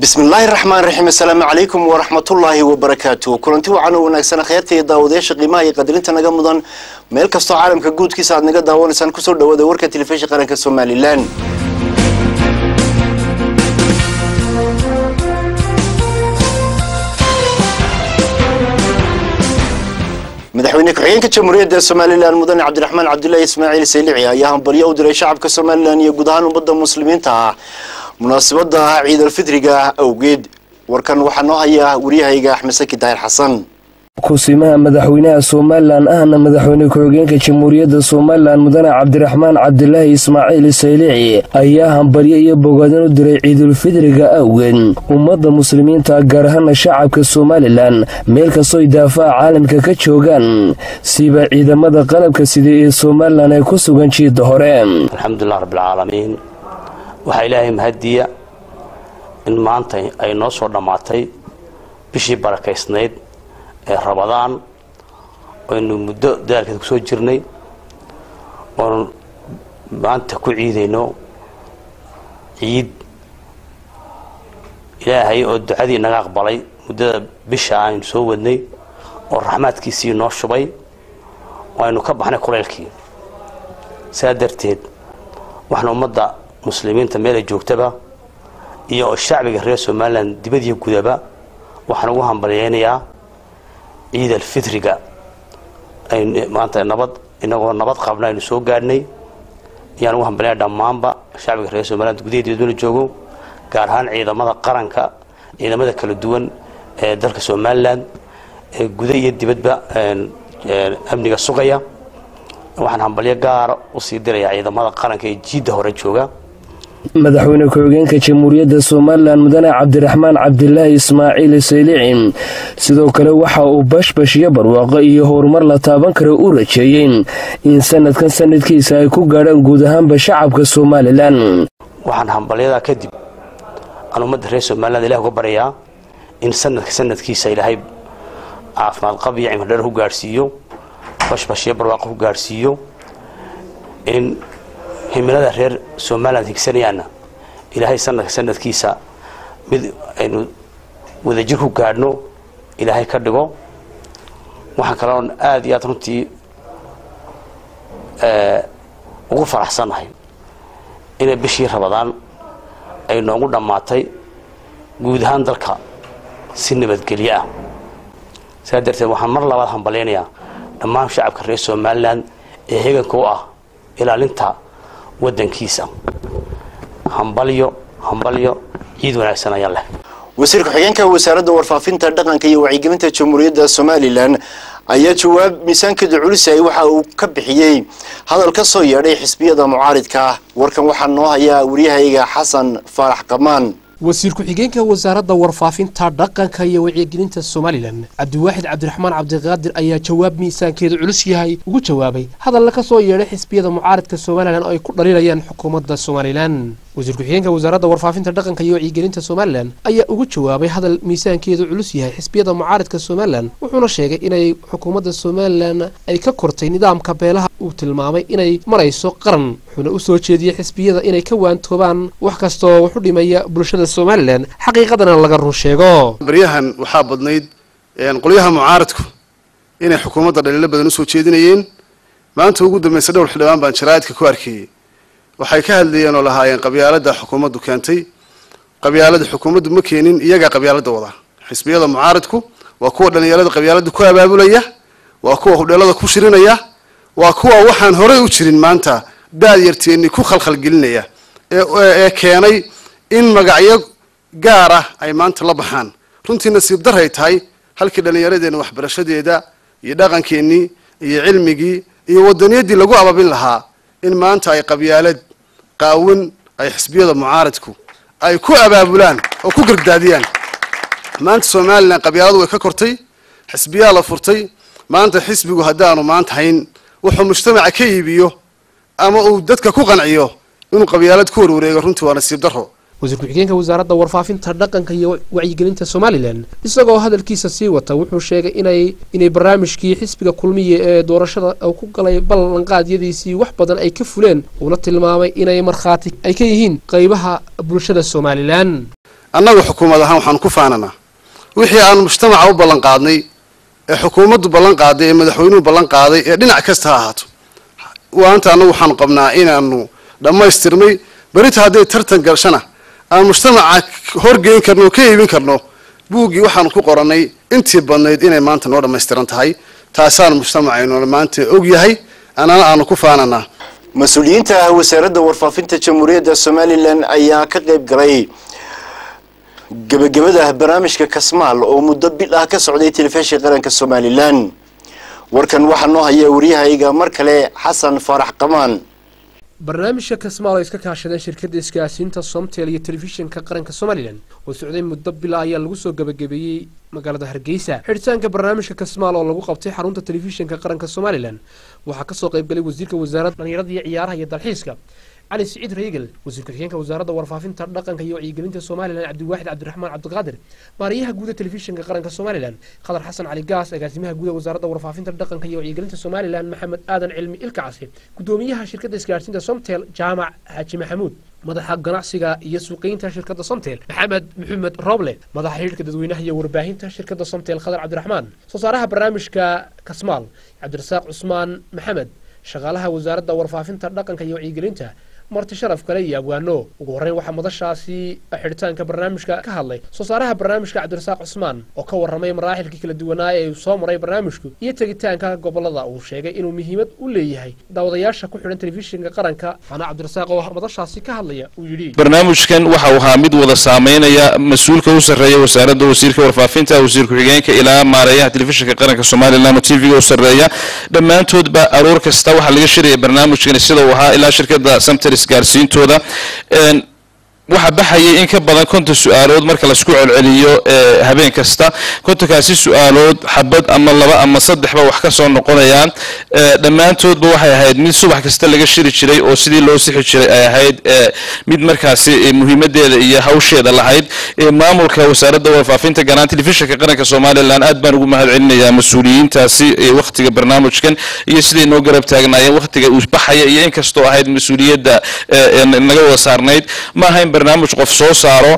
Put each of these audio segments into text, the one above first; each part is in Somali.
بسم الله الرحمن الرحيم. السلام عليكم ورحمة الله وبركاته. كلنتي وعنا وناكسنا خيرتي داوديش قيمة قدرنت نجمدان ملك استو عالم كجود كيس عاد نجد داون سان كسر داود ورك تلفزيون قرن كسومالي لان. مدحويني كحين كجمهورية الصومالي لان مدن عبد الرحمن عبد الله إسماعيل سيلعي أيام بريء ودري شعب كسومالي لان يجودان وبدا مسلمين تاع مناسبة عيد الفطر أوجد وركن وحناها وريها أحمد سكي داير حسن كوسيمها مدحوينها سومالان أهنا مدحويني كوجين كجمهورية الصومالي مدن عبد الرحمن عبد الله إسماعيل سيلعي أيام بريء بوجدان ودري عيد الفطر أوجد ومضى مسلمين تاجرهن الشعب كالصومالي لان ملك صيد دافع عالم ككتشوجان سيبا عيد مدى قلب كسيدي الصومالي لان يكسوجان شيء ظهرين. الحمد لله رب العالمين. waxaa ilaahay mahadiya in maanta ay noo soo dhamaatay bishii barakaysnayd ee Ramadaan oo inuu muddo daalka ku soo jirnay oo maanta ku ciideyno ciid ilaahay oo ducadii naga aqbalay muddada bisha aan soo wadnay oo raxmaadkiisii noo shubay oo aynu ka baxnay kuleelkii saadarteed waxna ummadda مسلمين تميل جوكتبا iyo shacbiga reer Soomaaliland dibadii gudaba waxaan ugu hambalyeynaa ciid al-fitriga ay maanta nabad inagoo nabad qabnaa inuu soo gaarnay yaan ugu hambalyeynaa dhamaanba shacbiga reer Soomaaliland gudaheeda joogo gaar ahaan ciidamada qaranka ciidamada kala duwan ee dalka Soomaaliland ee gudaha iyo dibadba amniga sugaya waxaan hambalyo gaar u sii diray ciidamada qaranka ee jiida hore jooga مدحويني كوجين كجمهورية الصومالي مدن عبد الرحمن عبد الله إسماعيل سيلعي sidoo kale waxa uu bashbashiyo barwaaqo iyo horumar la taaban karo u rajeeyeen in sanadkan sanadkiisa ay ku gaaraan guud ahaan shacabka Soomaaliland waxaan hambaliyada kadib aan ummadda reer Soomaaliland Ilaahay uga baryaa in sanadkiisa Ilaahay caafimaad qab iyo cimri dheer u gaarsiiyo bashbashiyo barwaaqo u gaarsiiyo in himilada reer Soomaaliland higsanayana Ilaahay sanadkiisa mid aynu wadajir ku gaadhno Ilaahay ka dhigo waxaan kale oo aad iyo aad runtii ugu faraxsanahay in bishii Ramadaan ay noogu dhamaatay guud ahaan dalka si nabadgelyo ah saadarteed waxaan mar labaad hambaleynayaa dhammaan shacabka reer Soomaaliland ee heeganka u ah ilaalinta waddankiisa hambalyo ciid wanaagsan ayaa leh wasiirka xigeenka wasaaradda warfaafinta dhaqanka iyo wacyigelinta jamhuuriyadda Soomaaliland ayaa jawaab miisaankeeda culus ay waxa uu ka bixiyay hadal ka soo yeedhay xisbiyada mucaaridka warkan waxa noo haya wariyahayga Xasan Faarax Qamaan wasiirku xigeenka wasaaradda warfaafinta dhaqanka iyo wacyigelinta Soomaaliland Cabdiwaaxid Cabdiraxmaan Cabdiqaadir ayaa jawaab miisaankeedu culus yahay ugu jawaabay hadal ka soo yeedhay xisbiyada mucaaridka Soomaaliland oo ay ku dhaliilayaan xukuumadda Soomaaliland wasiirku xigeenka wasaaradda warfaafinta dhaqanka iyo wacyigelinta Soomaaliland ayaa ugu jawaabay hadal miisaankeedu culus yahay xisbiyada mucaaridka Soomaaliland wuxuuna sheegay inay xukuumadda Soomaaliland ay ka kortay nidaamka beelaha uu tilmaamay inay marayso qaran wuxuuna u soo jeediyay xisbiyada inay ka waantoobaan wax kasto wuxuu dhimaya bulshada Soomaaliland xaqiiqadana laga run sheego bariyahan waxa badnayd qoliyaha mucaaradku inay xukuumadda dhaliilo badan u soo jeedinayeen maanta ugu dambeysay dhowr xildhibaan baan jaraa'idka ku arkay waxay ka hadlayeen oo lahaayeen qabyaalada xukuumaddu keentay qabyaalada xukuumaddu ma keenin iyaga qabyaalada wada xisbiyada mucaaradku waa kuwa dhalinyarada qabyaalada ku abaabulaya waa kuwa hudheelada ku shirinaya waa kuwa waxaan hore u jirin maanta daad yarteeni ku khalkhal gelinaya ee keenay in magacyo gaar ah ay maanta la baxaan runtii nasiib daray tahay halkii dhalinyaradeenna waxbarashadeeda iyo dhaqankeennii iyo cilmigii iyo wadaniyadii lagu ababin lahaa in maanta ay qabyaalad qaawin ay xisbiyada mucaaradku ay ku abaabulaan oo ku gardaadiyaan maanta Soomaaliland qabyaaladu way ka kortay xisbiya la furtay maanta xisbigu hadaanu maanta hayn wuxuu mujtamaca ka iibiyo ama uu dadka ku qanciyo inuu qabyaalad ku wareego runtii waa nasiib daro wasiirku xigeenka wasaaradda warfaafinta dhaqanka iyo wacyigelinta Soomaaliland isagoo hadalkiisa sii wata wuxuu sheegay inay barnaamijkii xisbiga kulmiye ee doorashada ku galay ballanqaadyadiisii wax badan ay ka fuleen oo la tilmaamay inay marxaati ay ka yihiin qaybaha bulshada Soomaaliland annagu xukuumad ahaan waxaan ku faananaa wixii aan mujtamaca u ballan qaadnay ee xukuumaddu ballan qaaday ee madaxweynuhu ballan qaaday ee dhinac kasta ha ahaato waanta annagu waxaanu qabnaa inaanu dhammaystirnay berita hadday tartan galshana aan mujtamaca horgeyn karno ka iibin karno buuggii waxaanu ku qorannay intii badnayd inay maanta noo dhammaystiran tahay taasaanu mujtamacaynu maanta og yahay annana aanu ku faananaa mas-uuliyiinta wasaaradda warfaafinta jamhuuriyadda somalilan ayaa ka qayb galay gabagabada barnaamijka kasmaal oo muddo bil ah ka socday telefishinka qaranka somalilan warkan waxaa noo haya waryahayga mar kale xasan faarax qamaan barnaamijka kasmaal oo iska kaashadeen shirkadda isgaarsiinta somtel iyo telefishinka qaranka somalilan oo socday muddo bila ayaa lagu soo gabagabeeyey magaalada hargeysa xiritaanka barnaamijka kasmaal oo lagu qabtay xarunta telefishinka qaranka somalilan waxaa kasoo qaybgalay wasiirka wasaaradda dhalinyarada iyo ciyaaraha iyo dalxiiska علي سعيد ريجل وزير كحيانك وزارة ورفافين تردقن كيو عيقلين الصومالي عبد الواحد عبد الرحمن عبد القادر ماريها جودة تلفزيون كقرن كالصومالي لان خضر حسن علي قاس أقاسمها جودة وزارة ورفافين تردقن كيو عيقلين الصومالي لان محمد آدم علمي الكعسي قدوميها شركة إسكارسين سومتيل جامع حاجي محمود madaxa ganacsiga iyo suuqeynta shirkadda Somtel Maxamed Roble madaxa xiriirka dadweynaha iyo warbaahinta shirkadda Somtel Khadar Cabdiraxmaan soo saaraha barnaamijka Kasmaal Cabdirasaaq Cusmaan Maxamed shaqaalaha wasaaradda warfaafinta dhaqanka iyo wacyigelinta marti sharaf kale iyo abwaano ugu horeyn waxa madashaasi xiritaanka barnaamijka ka hadlay soo saaraha barnaamijka Cabdirasaaq Cusmaan oo ka warramay maraaxilkii kala duwanaa ee soo maray barnaamijku iyo tagitaanka gobolada uu sheegay inuu muhiimad u leeyahay daawadayaasha ku xidhan telefishinka qaranka ana Cabdirasaaq oo madashaasi ka hadlaya uu yiri barnaamijkan waxa uu ahaa mid wada saameynaya mas'uulka u sareeya wasaaradda wasiirka warfaafinta wasiirka xigeenka ilaa maareeyaha telefishinka qaranka Soomaaliland TV-ga u sareeya dhamaantood ba aroor kasta waxa laga shiriyay barnaamijkan sida uu ahaa ilaa shirkadda Somtel isgaarsiintooda waxa baxayay in ka badan 50 su'aalood marka la isku celceliyo habeen kasta 50kaasi su'aalood xabad ama laba ama saddex ba wax ka soo noqonayaan dhamaantood ba waxay ahayd mid subax kasta laga shiri jiray oo sidii loo sixi jiray ay ahayd mid markaasi muhiimadeeda iyo hawsheeda lahayd maamulka wasaaradda warfaafinta garan telefishinka qaranka Soomaaliland aad baan ugu mahadcelinayaa mas'uuliyiintaasi waqtiga barnaamijkan iyo sidii noo garab taagnaayeen waqtiga uu baxaya iyo in kasto ahayd mas'uuliyadda naga wada saarnayd ma ahayn barnaamij qof soo saaro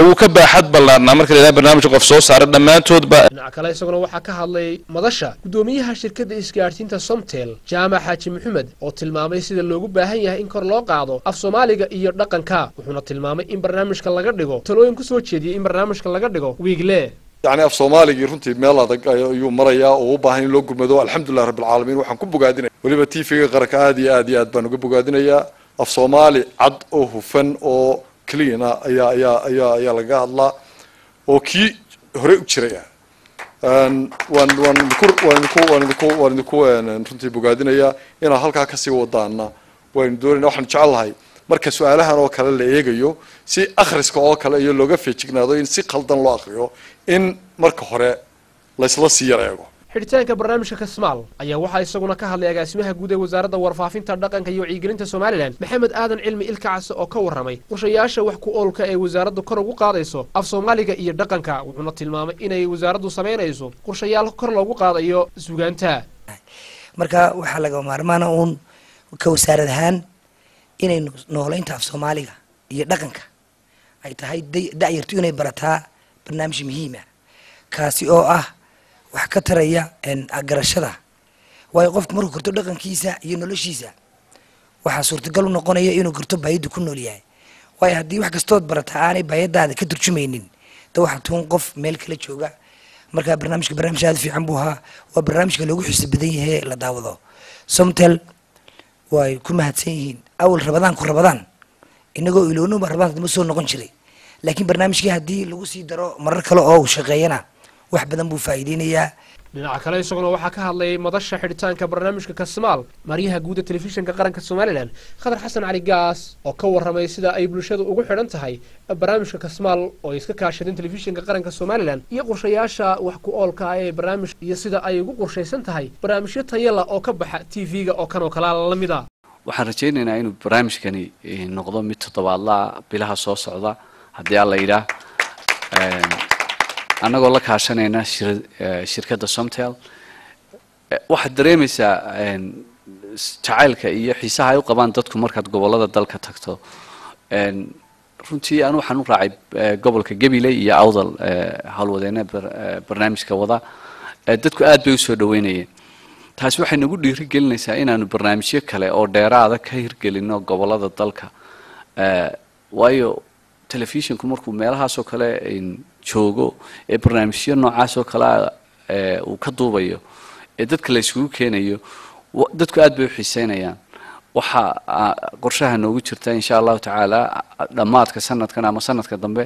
uu ka baaxad ballaarna marka la barnaamij qof soo saaro dhamaantood ba kale isaguna waxa ka hadlay madasha gudoomiyaha shirkadda isgaarsiinta Somtel Jaamac Xaaji Maxamed oo tilmaamay sida loogu baahan yahay in kor loo qaado af Soomaaliga iyo dhaqanka wuxuuna tilmaamay in barnaamijka laga dhigo talooyin ku soo jeediyay in barnaamijka laga dhigo wiigle يعني أف Soomaaliga runtii meel adag ayuu maraya oo u baahan in loo gurmado alxamdulillah rabbil caalamiin waxaan ku bogaadinay waliba TV-ga qaranka aad iyo aad baan uga bogaadinayaa af Soomaali cad oo hufan oo كلينا يا لقاهلا وكي هريء شريعة وانكو نرتي بقادنا يا إن هالك كسي وضعنا وندورنا وحن شعلهاي مركز سؤالها أنا وكلا اللي يجيو سي آخر سكوا كلا يلوجا في تجنا ذو إن سي خلطان لا آخره إن مركز هراء ليس لا سيارة يجو xiritaanka barnaamijka Kasmaal ayaa waxa isaguna ka hadlay agaasimaha guud ee wasaaradda warfaafinta dhaqanka iyo wacyigelinta Soomaaliland Maxamed Aadan Cilmi Ilkaas oo ka warramay qorshayaasha wax ku oolka ee wasaaraddu kor ugu qaadayso af Soomaaliga iyo dhaqanka wuxuuna tilmaamay inay wasaaraddu sameynayso qorshayaal kor loogu qaadayo suugaanta marka waxa laga maarmaan ka wasaarad ahaan inay noolaynta af Soomaaliga iyo dhaqanka ay tahay da'yartu inay barataa barnaamij muhiim ah kaasi oo ah wax ka taraya garashada way qofku markuu karto dhaqankiisa iyo noloshiisa waxa suurtagal u noqonaya inuu karto baayid ku nool yahay way hadii wax kastood barata aanay baayadaada ka turjumaynin waxa toon qof meel kala jooga marka barnaamijka aad fiican buu ahaa waa barnaamijka lagu xisab badan yahay la daawado Somtel way ku mahadsan yihiin awal rabadaan inagoo iloono rabadaan ma soo noqon jiray laakiin barnaamijkii hadii lagu sii daro marar kale oo shaqeeyana wax badan buu faa'iideynaya dhinaca kale isaguna waxa ka hadlay madasha xiritaanka barnaamijka Kasmaal mariyaha guud ee telefishinka qaranka Soomaaliland Khadar Xasan Ali Gaas oo ka warramay sida ay bulshadu ugu xidhan tahay barnaamijka Kasmaal oo iska kaashadeen telefishinka qaranka Soomaaliland iyo qorshayaasha wax ku oolka ah ee barnaamij iyo sida ay ugu qorsheysan tahay barnaamijyo tayo leh oo ka baxa TV-ga oo kan oo kala la mid ah waxaan rajaynaynaa inuu barnaamijkani noqdo mid toddobaadla bilaha soo socda haddii alla yiraahdo anagoo la kaashanayna shirkadda Somtel waxa dareemaysaa jacaylka iyo xiisaha ay u qabaan dadku markaad gobolada dalka tagto runtii aan waxaan u raacay gobolka Gabiley iyo Awdal hawlwadeena barnaamijka wada dadku aad bay u soo dhaweynayeen taas waxay nagu dhiirigelinaysaa inaanu barnaamijyo kale oo dheeraada ka hirgelino gobolada dalka waayo telefisinku markuu meelahaas oo kale joogo ee barnaamijyo noocaas oo kale uu ka duubayo ee dadka la isugu keenayo dadku aad bay u xiiseynayaan waxa qorshaha noogu jirta insha Allah taala dhamaadka sanadkan ama sanadka dambe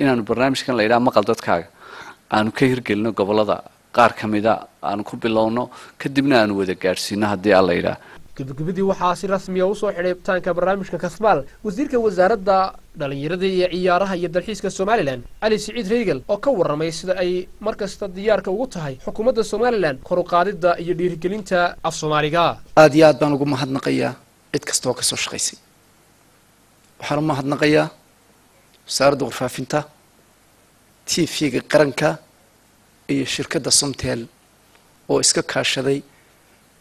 inaanu barnaamijkan la yiraahdo maqal dadkaaga aanu ka hirgelino gobolada qaar kamida aanu ku bilowno kadibna aanu wada gaarsiino hadii alla yiraahdo gabagabadii waxaa si rasmi ah u soo xidhay ibtaanka barnaamijka Kasmaal wasiirka wasaaradda dhalinyarada iyo ciyaaraha iyo dalxiiska Soomaaliland Ali Saciid Reegal oo ka warramay sida ay markasta diyaarka ugu tahay xukuumadda Soomaaliland kor u qaadida iyo dhiirigelinta af Soomaaliga aad iyo aad baan ugu mahadnaqayaa cid kasta oo ka soo shaqeysay waxaan u mahadnaqayaa wasaaradda warfaafinta TV-ga qaranka iyo shirkadda Somtel oo iska kaashaday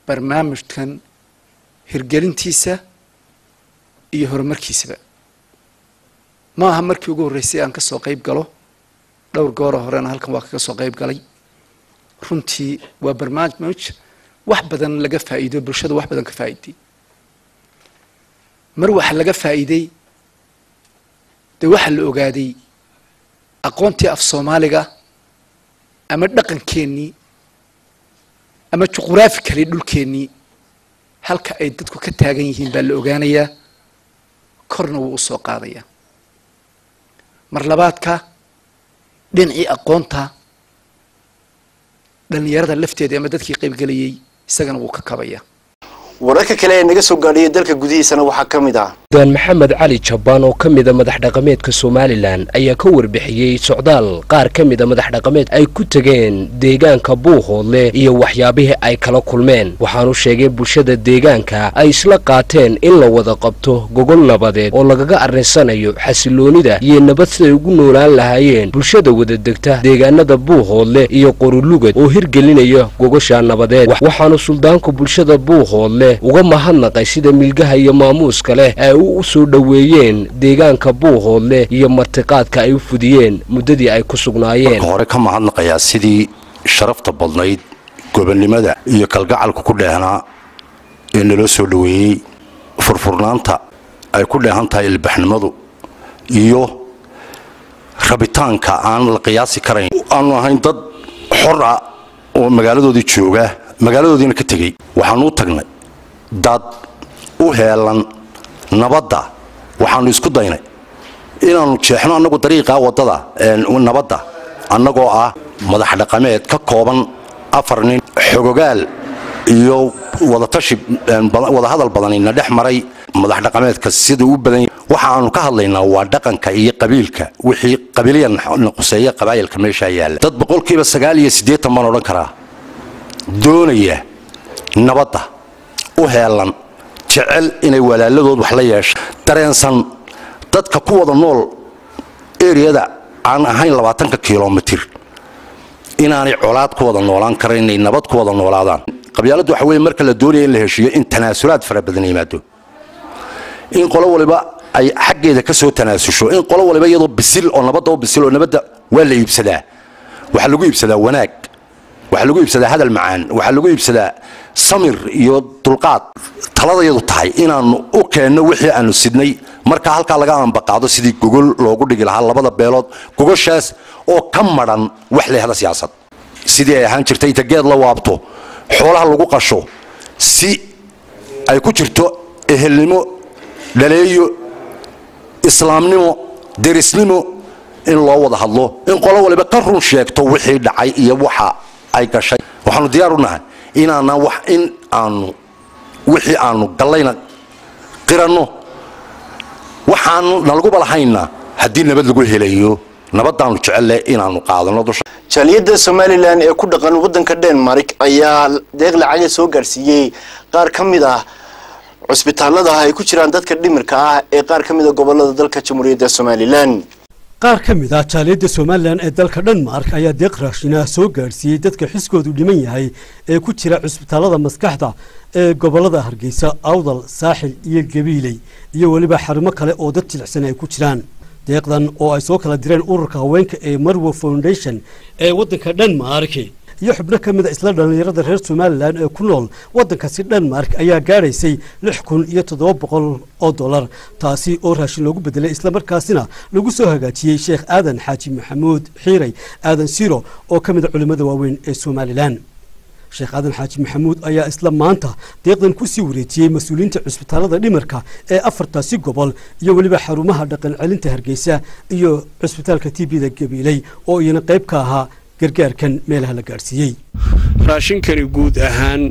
barnaamijkan hirgelintiisa iyo horumarkiisaba ma aha markii ugu horeysay aan ka soo qayb galo dhowr goor horena halkan waa ka soo qayb galay runtii waa barnaamij wax badan laga faa'iido bulshada wax badan ka faa'iiday mar waxa laga faa'iiday waxa la ogaaday aqoontii af Soomaaliga ama dhaqankeennii ama juqraafikali dhulkeennii halka ay dadku ka taagan yihiin baa la ogaanayaa korna wuu soo qaadayaa mar labaadka dhinacii aqoonta dhalinyarada lafteeda ama dadkii qaybgalayay isagana wuu ka kabayaa wararka kale ee naga soo gaadhay dalka gudihiisana waxaa ka mid ah Dan Maxamed Cali Jabaan oo ka mid ah madax dhaqameedka Soomaaliland ayaa ka warbixiyay socdaal qaar ka mid ah madax dhaqameed ay ku tageen deegaanka Buuhoodle iyo waxyaabihii ay kala kulmeen waxaanu sheegay bulshada deegaanka ay isla qaateen in la wada qabto gogol nabadeed oo lagaga arinsanayo xasiloonida iyo nabad siday ugu noolaan lahaayeen bulshada wada degta deegaanada Buuhoodle iyo Qorulugad oo hirgelinaya gogosha nabadeed waxaanu suldaanku bulshada Buuhoodle uga mahadnaqay sida milgaha iyo maamuuska leh ay u soo dhaweeyeen deegaanka Buuhoodle iyo martiqaadka ay u fudiyeen muddadii ay ku sugnaayeen hore ka mahadnaqayaa sidii sharafta badnayd gobonimada iyo kalgacalka ku dheehnaa ee nala soo dhaweeyay furfurnaanta ay ku dheehan tahay ilbaxnimadu iyo rabitaanka aan la qiyaasi karayn aanu ahayn dad xor ah oo magaaladoodii jooga magaaladoodiina ka tegey waxaan u tagnay dad u heelan nabadda waxaanu isku daynay inaanu jeexno annagu dariiqa wadada nabadda annagoo ah madax dhaqameed ka kooban 4 nin xogogaal iyo wadatashi wada hadal badanina dhex maray madax dhaqameedka sida u badan waxaanu ka hadlaynaa waa dhaqanka iyo qabiilka wixii qabiiliyan noqoseeya qabaayilka meesha yaala dad 98% ma oran karaa doonaya nabadda u heelan jecel inay walaaladood wax la yeesho dareensan dadka ku wada nool area-da aan ahayn 20 kilomitir inaanay colaad ku wada noolaan karin inay nabad ku wada noolaadaan qabyaaladu waxa weeye marka la doonayo in la heshiyo in tanaasulaad fara badan yimaado in qolo waliba ay xaqeeda ka soo tanaasusho in qolo waliba iyadoo bisil oo nabadda waa la iibsadaa waxa lagu iibsadaa wanaag waxa lagu iibsadaa hadal macaan waxa lagu iibsadaa samir iyo dulqaad taladayadu tahay inaanu u keenno wixii aanu sidnay marka halka laga anbaqaado sidii gogol loogu dhigi lahaa labada beelood gogoshaas oo ka maran wax leehda siyaasad sidii ay ahaan jirtay inta geed la waabto xoolaha lagu qasho si ay ku jirto ehelnimo dhaleeyo islaamnimo derisnimo in loo wada hadlo in qolo waliba ka run sheegto wixii dhacay iyo waxa ay gashay waxaanu diyaar u nahay inaana wax in aanu wixii aanu galayna qiranno waxaanu nalagu balahayna haddii nabad lagu helayo nabadaanu jecel inaanu qaadano jaaliyadda Somaliland ee ku dhaqan wadanka Denmark ayaa deeq lacag soo gaarsiiyay qaar ka mid ah cusbitaalada ay ku jiraan dadka dhimirka ah ee qaar ka mid ah gobolada dalka Jamhuuriyadda Somaliland qaar ka mid ah jaaliyadda Somaliland ee dalka Denmark ayaa deeq raashin soo gaarsiiyay dadka xiskoodu dhiman yahay ee ku jira cusbitaalada maskaxda ee gobolada Hargeysa, Awdal, Saaxil iyo Gabiley iyo waliba xarumo kale oo dad jilicsan ay ku jiraan. deeqdan oo ay soo kala direen ururka haweenka ee Marwo Foundation ee waddanka Denmark iyo xubno ka mid ah isla dhalinyarada reer Somaliland ee ku nool waddankaasi Denmark ayaa gaaraysay $6,700 taasi oo raashin loogu bedelay isla markaasina lagu soo hagaajiyay Sheekh Aadan Xaaji Maxamuud Xiiray Aadan Siro oo ka mid ah culimada waaweyn ee Somaliland Sheekh Aadan Xaaji Maxamuud ayaa isla maanta deeqdan ku sii wareejiyay mas'uuliyiinta cisbitaalada dhimirka ee afartaasi gobol iyo waliba xarumaha dhaqan celinta Hargeysa iyo cisbitaalka TBda Gabiley oo iyana qayb ka ahaa gargaarkan meelaha la gaarsiiyay raashinkani guud ahaan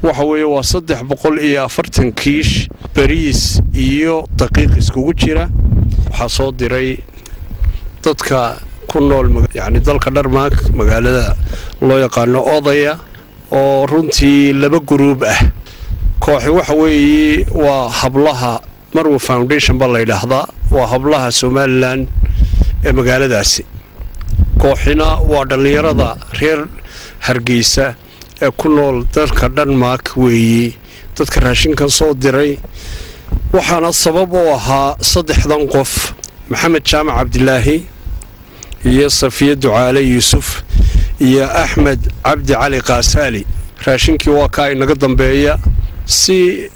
waxa weeye waa 340 kiish bariis iyo daqiiq iskugu jira waxa soo diray dadka ku nool yani dalka Denmark magaalada loo yaqaan Odaya oo runtii laba group ah koox waxa weeye waa hablaha Marwo Foundation baa la yiraahdaa waa hablaha Somaliland ee magaaladaasi kooxina waa dhalinyarada reer Hargeysa ee ku nool dalka Denmark weeye dadka raashinkan soo diray waxaana sabab u ahaa saddexdan qof Maxamed Jaamac Cabdilaahi iyo Safiya Ducaale Yuusuf iyo Axmed Cabdi Cali Qaasali raashinkii waa ka inaga dambeeya si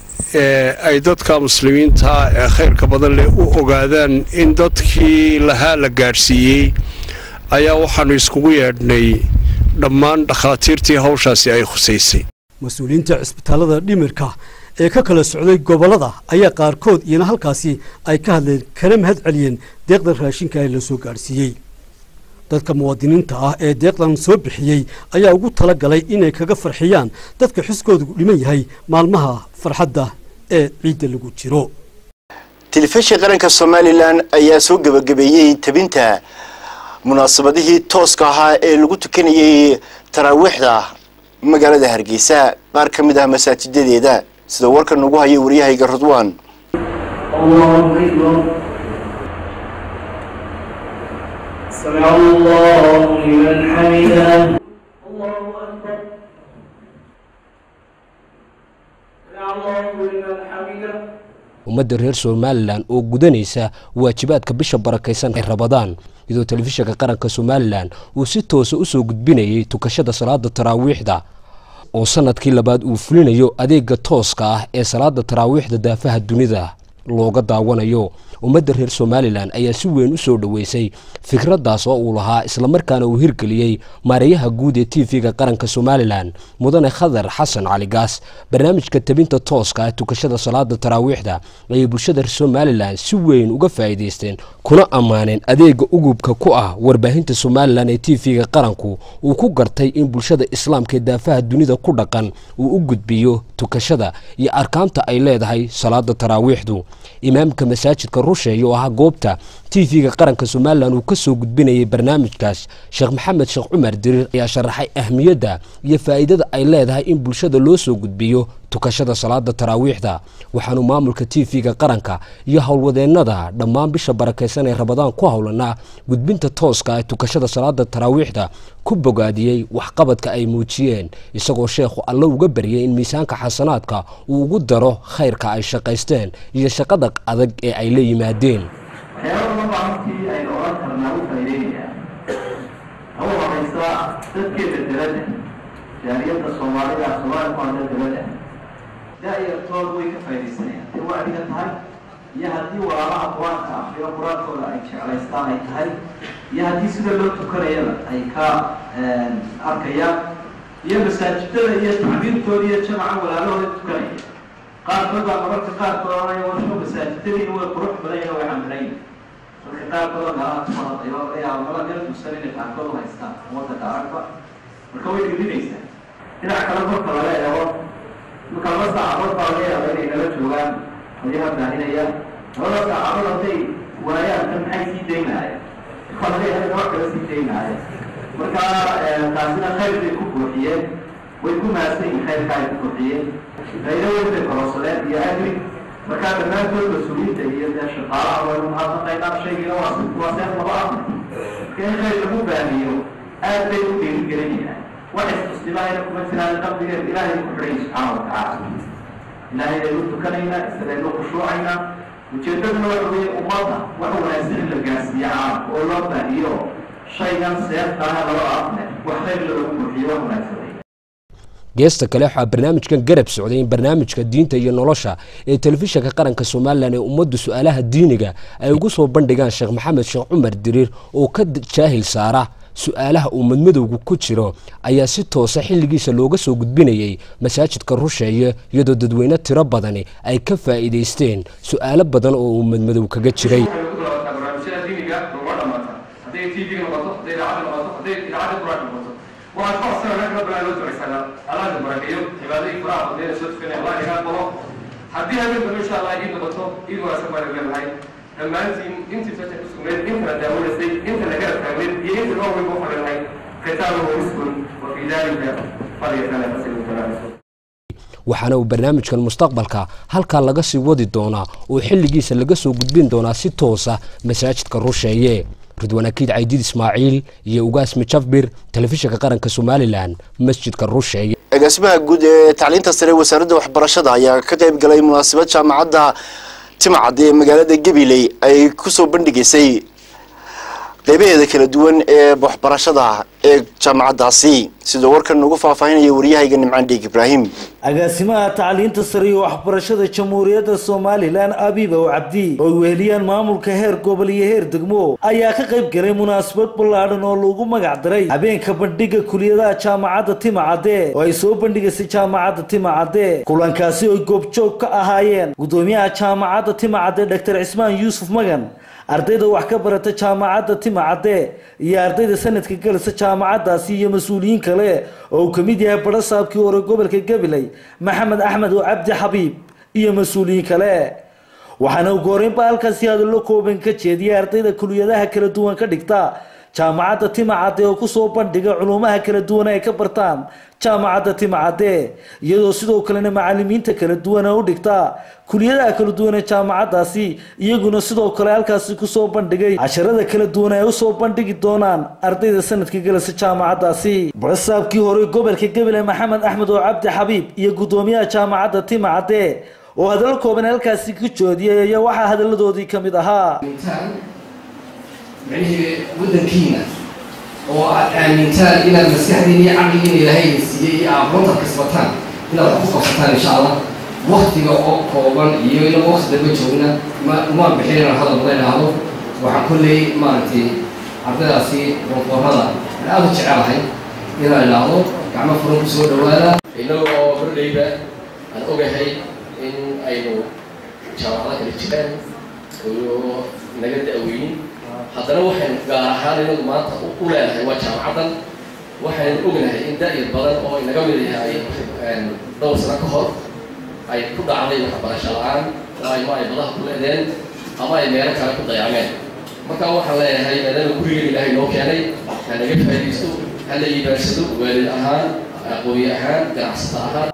ay dadka muslimiinta ee khayrka badan leh u ogaadaan in dadkii lahaa la gaarsiiyay ayaa waxaanu iskugu yeedhnay dhammaan dhakhaatiirtii hawshaasi ay khusaysay mas'uuliyiinta cisbitaalada dhimirka ee ka kala socday gobolada ayaa qaarkood iyana halkaasi ay ka hadleen kana mahad celiyeen deeqda raashinka ay la soo gaarsiiyay dadka muwaadiniinta ah ee deeqdan soo bixiyay ayaa ugu tala galay inay kaga farxiyaan dadka xiskoodu dhiman yahay maalmaha farxadda ee ciidda lagu jiro telefishinka qaranka Somaliland ayaa soo gabagabeeyay tabinta munaasabadihii tooska ahaa ee lagu tukanayay taraawiixda magaalada Hargeysa qaar ka mid ah masaajidadeeda sida warkan ugu hayay wariyahayga Radwan سمع الله لمن حمده الله أكبر سمع الله لمن حمده ummadda reer Somaliland oo gudanaysa waajibaadka bisha barakaysan ee Ramadaan iyadoo telefishinka qaranka Somaliland uu si toos ah u soo gudbinayay tukashada salaada taraawiixda oo sanadkii labaad uu fulinayo adeega tooska ah ee salaada taraawiixda daafaha dunida looga daawanayo ummadda reer Somaliland ayaa si weyn u soo dhaweysay fikradaas oo uu lahaa isla markaana uu hirgeliyay maarayaha guud ee TV-ga qaranka Somaliland mudane Khadar Xasan Cali Gaas barnaamijka tabinta tooska ah tukashada salaada taraawiixda ay bulshada reer Somaliland si weyn uga faa'iideysteen kuna amaaneen adeega ugubka ku ah warbaahinta Somaliland ee TV-ga qaranku uu ku gartay in bulshada islaamka ee daafaha dunida ku dhaqan uu u gudbiyo tukashada iyo arkaanta ay leedahay salaada taraawiixdu imaamka masaajidka Rusheey oo ah goobta TV-ga qaranka Somaliland uu ka soo gudbinayay barnaamijkaas Sheekh Maxamed Sheekh Cumar Dirir ayaa sharaxay ahmiyada iyo faa'iidada ay leedahay in bulshada loo soo gudbiyo tukashada salaada taraawiixda waxaanu maamulka TV-ga qaranka iyo howlwadeennada dhammaan bisha barakaysan ee Ramadaan ku howlanaa gudbinta tooska ah tukashada salaada taraawiixda ku bogaadiyay waxqabadka ay muujiyeen isagoo sheekhu alla uga bariyay in miisaanka xasanaadka uu ugu daro khayrka ay shaqaysteen iyo shaqada adag ee ay la yimaadeen da'yartood way ka faa'iideysanayaan ee waa adiga tahay iyo haddii walaalaha quraanka akhriyo quraankooda ay jeclaystaan ay tahay iyo haddii sida loo tukanayana ay ka arkayaan iyo masaajidada iyo tacbiirtooda iyo jamaca walaalahooda tukanaya qaarkood baa mararka qaarkood oranaya warsho masaajidadiina way qurux badanyana way camirayn marka qaarkood oo meelaha tumanadayo ayaa mala meel tusan inay qaarkood u haystaan waddanka aragba marka way dhirinaysaa dhinac kale marka laga eego marka laba saacadood baa laga yaaba inay nala joogaan qolyaha baahinaya labada saacadood hadday waayaan kan maxay sii dayn lahaayeen waxaa laga yaaba wax kala sii dayn lahaayeen marka taasina khayr bay ku buuxiyeen way ku mahadsan yihiin khayrka ay ku buuxiyeen faa'iido weyn bay kororsadeen iyo ajri markaa dhammaantood mas-uuliyiinta iyo dee shaqaalaha waynu mahadnaqaynaa shaygiina waa seef laba ah marka in khayr lagu baahiyo aad bay u dhiirigelinayaan waxay muslimaayna kuma jiraan qalbigeed ilaahay ku xidhay subxaana watacaala ilaahay aynu tukanaynaa isagaynu khushuucaynaa ujeedaduna waxa weeye ummadda wax wanaagsan in la gaarsiiyo caalamka oo loo baahiyo shaygan seeftaana loo aqne wax khayr loogu buuxiyo wax wanaagsan. geesta kale waxaa barnaamijkan garab socday in barnaamijka diinta iyo nolosha ee telefishinka qaranka Soomaaliland ee ummaddu su'aalaha diiniga ay ugu soo bandhigaan Sheekh Maxamed Sheekh Cumar Diriir oo ka jaahil saara su'aalaha ummadmadowga ku jiro ayaa si toos ah xilligiisa looga soo gudbinayay masaajidka Rusheeye iyadoo dadweyne tiro badan ay ka faa'iideysteen su'aalo badan oo ummadmadow kaga jiray. وأتوصل لك ربنا لو تعيسنا على البركة عبادي فرع فضيلة صدق الله يقبله حديها من إن شاء الله يجيب بطو إذا واسمر الجبل هاي لما أنت فتح سمير أنت داول السيد أنت لقيت كامل أنت هو بوفر الهاي كتابه رزق وفي ذلك فليتنافس المتنافسون. waxaana uu barnaamijkan mustaqbalka halka laga sii wadi doonaa oo xilligiisa laga soo gudbin doonaa si toos ah masaajidka Rusheeye. ridwaan akiid Caydiid Ismaaciil iyo ugaas Michabir telefishinka qaranka Soomaaliland masjidka Rusheeye. agaasimaha guud ee tacliinta sare wasaaradda waxbarashada ayaa ka qayb galay munaasabad jaamacadda Timcad ee magaalada Gabiley ay ku soo bandhigaysay qaybaheeda kala duwan ee waxbarashada ee jaamacaddaasi sidoo warkan ugu faahfaahinaya wariyahayga Nimcaan Dheeg Ibraahim. agaasimaha tacliinta sare iyo waxbarashada Jamhuuriyadda Soomaaliland Abiba Cabdi oo weheliyaan maamulka heer gobol iyo heer degmo ayaa ka qayb galay munaasabad ballaaran oo lagu magac daray habeenka bandhiga kuliyadaha jaamacadda Timcad oo ay soo bandhigaysay jaamacadda Timcad. kulankaasi oo goobjoog ka ahaayeen gudoomiyaha jaamacadda Timcad Dr. Cismaan Yuusuf Magan, ardayda wax ka barata jaamacadda Timcad iyo ardayda sanadka galisa jaamacaddaasi iyo mas'uuliyiin kale oo kamid yahay barasaabkii hore gobolka Gabiley Maxamed Axmed oo Cabdi Xabiib iyo mas'uuliyiin kale. waxaana ugu horeynba halkaasi hadallo kooban ka jeediyay ardayda kuliyadaha kala duwan ka dhigta jaamacadda Timcad oo ku soo bandhiga culumaha kala duwan ay ka bartaan jaamacadda Timcad iyadoo sidoo kalena macallimiinta kala duwan oo dhigta kuliyadaha kala duwan ee jaamacaddaasi iyaguna sidoo kale halkaasi ku soo bandhigay casharada kala duwan ay u soo bandhigi doonaan ardayda sanadka galasa jaamacaddaasi. barasaabkii hore gobolka Gabiley Maxamed Axmed oo Cabdi Xabiib iyo gudoomiyaha jaamacadda Timcad oo hadallo kooban halkaasi ku joodiyay ayaa waxaa hadalladoodii ka mid ahaa يعني ودنكينا وآمنتان إلى المسيحيين عقلين إلى هاي السيئة عبرتها كسبتان إلى الحقوق إن شاء الله وقت قوبان إلى وقت دبجونا ما بحيرنا هذا الموضوع هذا وحكل لي مالتي عبد الأسي وهذا هذا شعار هاي إلى العضو كعما فرنك سود ولا إنه برليبة الأوجه هاي إن أينو شعار هذا الاشتغال ونجد أوين haddana waxaan gaar ahaan inuu maanta u leeyahay waa jaamacadan waxaan ognahay in daa'ir badan oo inaga mid yahay dhowr sano ka hor ay ku dhacday waxbarasho la'aan oo ay badaha ku leedeen ama ay meelo kale ku dayacmeen. marka waxaan leeyahay maadaama guriga ilaahay noo keenay ha naga faa'iidaysto ha la yimaado waalid ahaan aqoon ahaan ganacsato ahaan.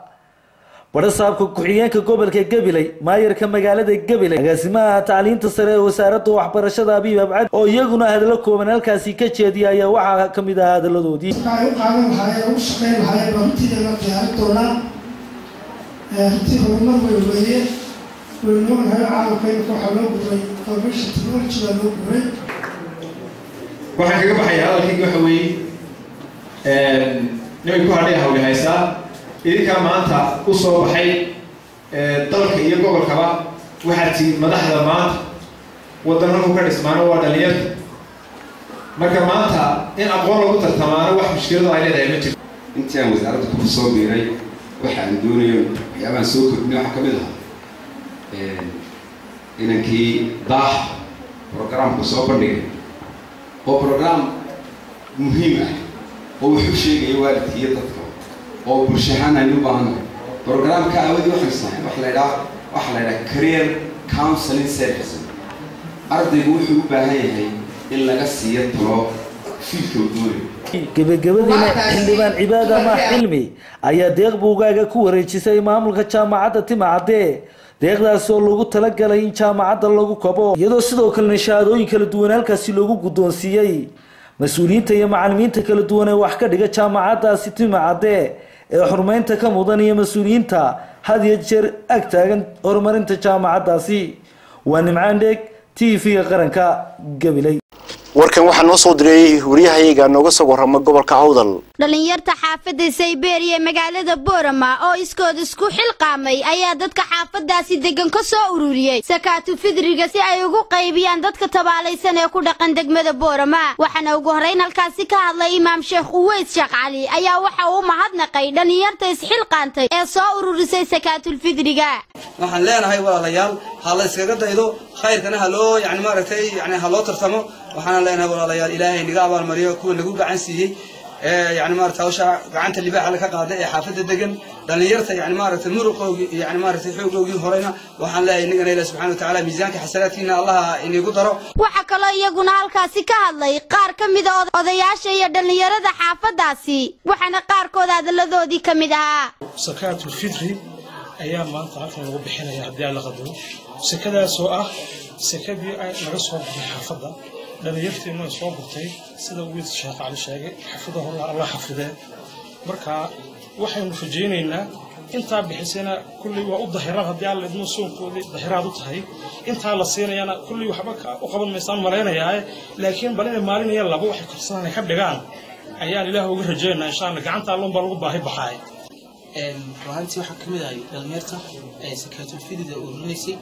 barasaabka ku-xigeenka gobolka Gabiley maayarka magaalada Gabiley agaasimaha tacliinta sare ee wasaaradda waxbarashada Abiba Cabdi oo iyaguna hadallo kooban halkaasi ka jeediyay ayaa waxaa ka mid ah hadalladoodii ay u qaadan lahaayeen u shaqeyn lahaayeen runtii la diyaarin doonaa runtii horumar weeye ونوعها عالم كيف كحلو بطري information technology لو بطري waxaan kaga baxayaa halkii waxa weeye nimanku hadhay hawle haysaa idinka maanta u soo baxay dalka iyo gobolkaba waxaad tihiin madaxda maanta waddanku ka dhismaano waa dhalinyarta marka maanta in aqoon lagu tartamaano wax mushkiladu ay leedahay ma jirto intii aan wasaaradda ku soo biiray waxaan doonayo waxyaabaan soo kordhinay waxaa ka mid ah inankii daax programka soo bandhigay oo program muhiim ah oo wuxuu sheegaya waalidka iyo dadka oo bulshahaan aynu u baahanahay programka awoodii waxaan sahay waxa la yidhaha career counseling service ardaygu wuxuu u baahan yahay in laga siiyo talo fiilka doonay gabagabadina xildhibaan cibaada ma xilmi ayaa deeq buugaaga ku wareejisay maamulka jaamacadda Timcad deeqdaas oo lagu talagalay in jaamacadda lagu kabo iyadoo sidoo kale shahaadooyin kala duwan halkaas loogu guddoonsiiyay mas'uuliyiinta iyo macallimiinta kala duwan ee wax ka dhiga jaamacaddaasi Timcad ee xurmeynta ka mudan iyo mas'uuliyiinta had iyo jeer ag taagan horumarinta jaamacaddaasi waa nimcaan dheeg TV qaranka gabilay warkan waxaa noo soo diray wariyahayaga nooga soo warrama gobolka Awdal dhalinyarta xaafadda Saybeeriya magaalada Boorama oo iskood isku xilqaamay ayaa dadka xaafadaasi degan ka soo ururiyay sakaatu fidriga si ay ugu qaybiyaan dadka tabaalaysan ee ku dhaqan degmada Boorama waxaana ugu horeyn halkaasi ka hadlay imaam Sheekh Uweys Sheekh Cali ayaa waxa uu mahadnaqay dhalinyarta isxilqaantay ee soo ururisay sakaatu fidriga waxaan leenahay walaalayaal hala iskaga daydo khayrkana haloo maaragtay haloo tartamo waxaan leenahay walaalayaal ilaahay niga abaal mariyo kuwa nagu gacan siiyay maaragtay hawsha gacanta libaaxa la ka qaaday ee xaafadda degan dhalinyarta maaragtay muruqoogii maaragtay xoogoogii horeyna waxaan leeyahay inagana ilaahay subxaanahu wa ta'aala miisaanka xasanaadkiina allah inagu daro waxa kale iyaguna halkaasi ka hadlay qaar ka mid ah odayaasha iyo dhalinyarada xaafadaasi waxaana qaarkood hadaladoodii ka mid ahaa sakaatul fitri ayaa maanta halkan lagu bixinaya haddii aan la qadaro sakadaas oo ah sakadii ay laga soo baxay xaafadda dhalinyarteena soo gurtay sida Uweys Sheekh Cali sheegay xafidahu Allah xafidee marka waxaynu rajaynaynaa inta bixisana kulli waa u dahiraan haddii aan la idmo suuqoodii dahiraad u tahay inta la siinayana kulli waxba u qaban meesaan maleynayaa laakiin balina maalinaya laba wax karsan ka dhigaan ayaan Ilaahay uga rajaynaynaa insha Allah gacanta Alla lagu baahi baxay runtii waxa kamid ah dhalinyarta ee sakaatul fidriga oo runaysay